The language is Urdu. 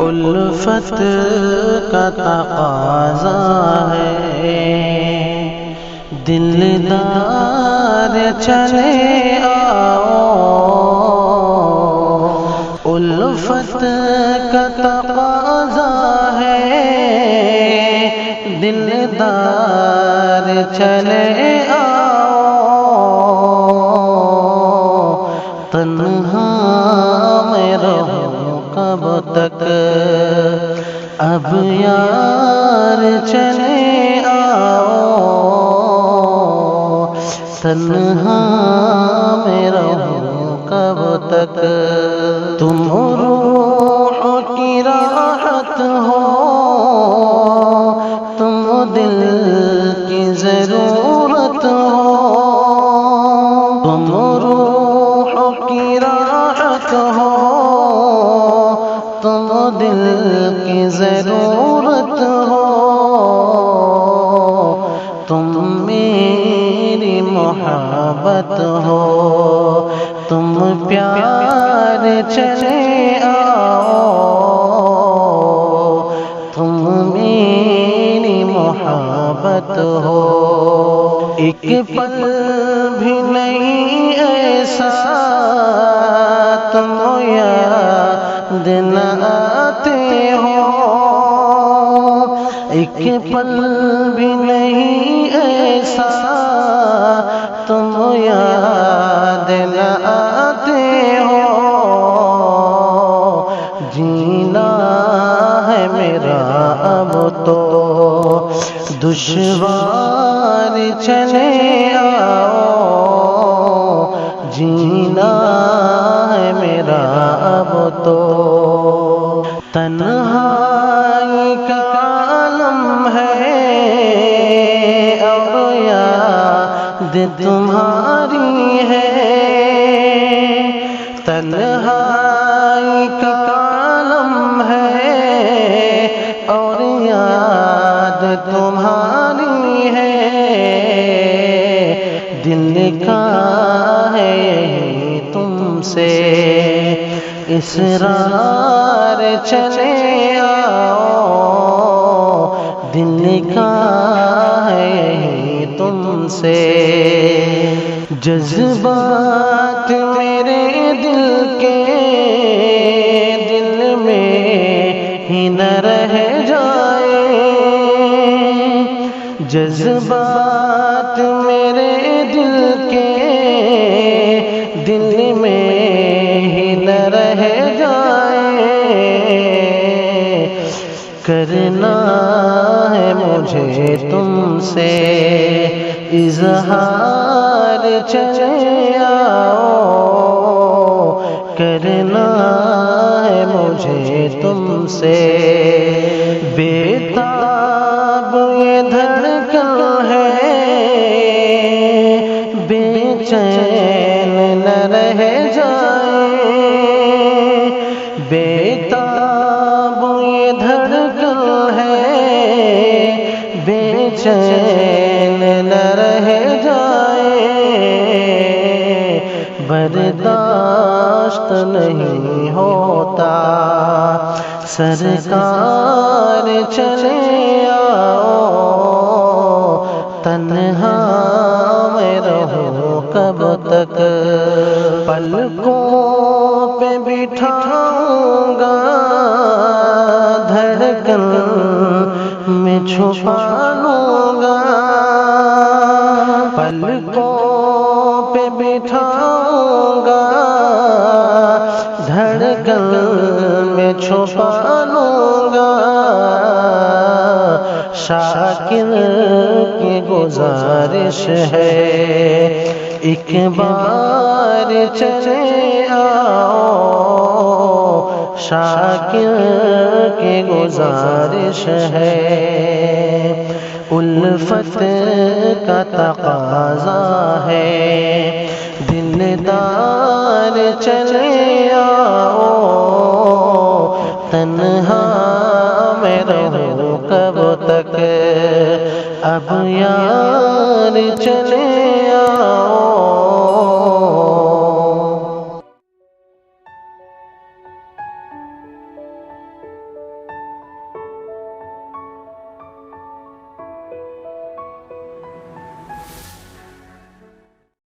الفت کا تقاضا ہے، دلدار چلے آؤ، الفت کا تقاضا ہے، دلدار چلے آؤ، تنہا میں رہوں کب تک، اب یار چلے آؤ، تنہا میں رہوں کب تک، تم روح کی راحت ہو، تم دل کی ضرورت ہو، تم روح کی راحت ہو، تم دل کی ضرورت ہو، تم میری محبت ہو، تم پیار چلے آؤ، تم میری محبت ہو، ایک پل بھی نہیں ایسا تم یاد نہ آتے ہو، ایک پل بھی نہیں ایسا تم یاد نہ آتے ہو، جینا ہے میرا اب تو دشوار چلے آؤ، جینا ہے میرا اب تو، تنہائی کا عالم ہے اور یاد تمہاری ہے، تنہائی کا عالم ہے اور یاد تمہاری ہے، دل کا ہے تم سے اسرار چلے آؤ، دل کا ہے تم سے، جذبات میرے دل کے دل میں ہی نہ رہ جائے، جذبات میرے دل کے دل میں ہی نہ رہ جائے، کرنا ہے مجھے تم سے اظہار چلے آؤ، کرنا ہے مجھے تم سے، بیتاب یہ دھڑکن ہے، بے چین نہ رہ جائے، بیتاب یہ دھڑکن ہے، بے چین نہ رہ جائے، برداشت نہیں ہوتا، سرکار چلے آؤ، تنہا میں رہوں کب تک، پلکوں پہ بٹھاؤں گا، دھڑکن میں چھپا لوں گا، پلکوں پہ بٹھاؤں گا، دھڑکن میں چھپا لوں گا، شاکر کی گزارش ہے ایک بار چلے آؤ، شاکر کی گزارش ہے، الفت کا تقاضا ہے، دلدار چلے آؤ، تنہا میں رہوں کب تک، اب یار چلے آؤ۔